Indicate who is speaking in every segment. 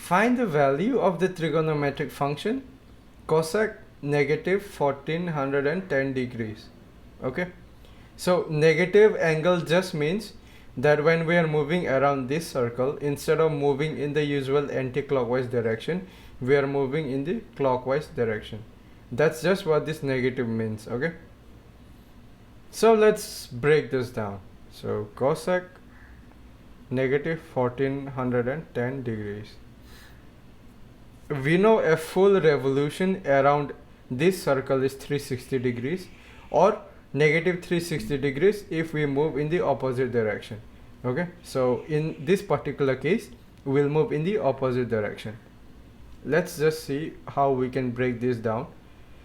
Speaker 1: Find the value of the trigonometric function cosec negative 1410 degrees. Okay, so negative angle just means that when we are moving around this circle, instead of moving in the usual anti-clockwise direction, we are moving in the clockwise direction. That's just what this negative means. Okay, so let's break this down. So cosec negative 1410 degrees. We know a full revolution around this circle is 360 degrees, or negative 360 degrees if we move in the opposite direction. Okay, so in this particular case we'll move in the opposite direction. Let's just see how we can break this down.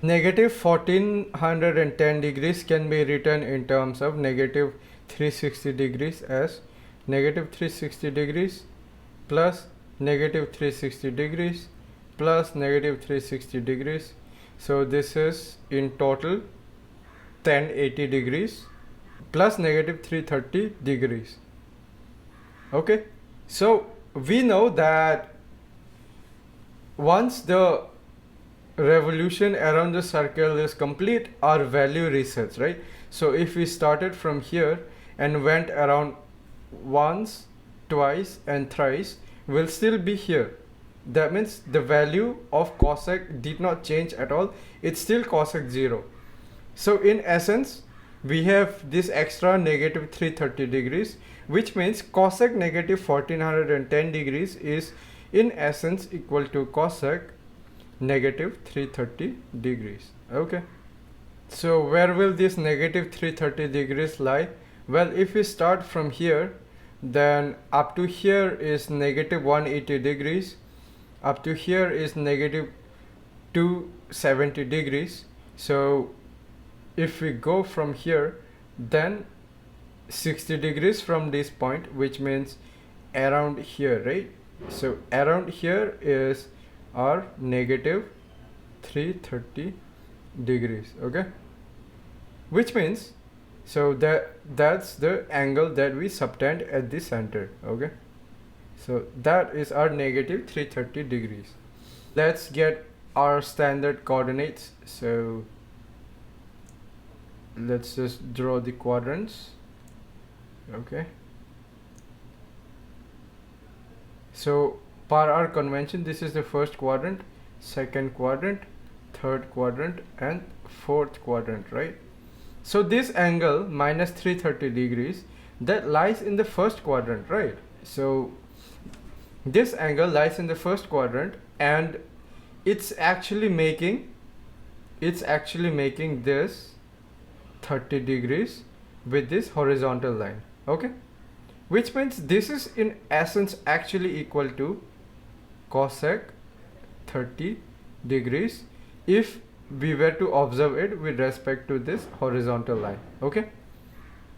Speaker 1: Negative 1410 degrees can be written in terms of negative 360 degrees as negative 360 degrees plus negative 360 degrees plus negative 360 degrees. So this is in total 1080 degrees plus negative 330 degrees. Okay, so we know that once the revolution around the circle is complete, our value resets, right? So if we started from here and went around once, twice and thrice, we'll still be here. That means the value of cosec did not change at all. It's still cosec 0. So in essence, we have this extra negative 330 degrees, which means cosec negative 1410 degrees is in essence equal to cosec negative 330 degrees. Okay, so where will this negative 330 degrees lie? Well, if we start from here, then up to here is negative 180 degrees, up to here is negative 270 degrees. So if we go from here, then 60 degrees from this point, which means around here, right? So around here is our negative 330 degrees. Okay, which means so that's the angle that we subtend at the center. Okay, so that is our negative 330 degrees. Let's get our standard coordinates. So let's just draw the quadrants. Okay, so per our convention, this is the first quadrant, second quadrant, third quadrant and fourth quadrant, right? So this angle minus 330 degrees, that lies in the first quadrant, right? So this angle lies in the first quadrant, and it's actually making this 30 degrees with this horizontal line. Okay, which means this is in essence actually equal to cosec 30 degrees if we were to observe it with respect to this horizontal line. Okay,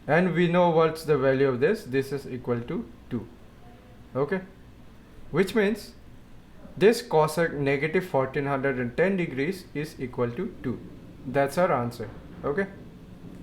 Speaker 1: and we know what's the value of this. This is equal to 2. Okay, which means this cosec negative 1410 degrees is equal to 2. That's our answer. Okay.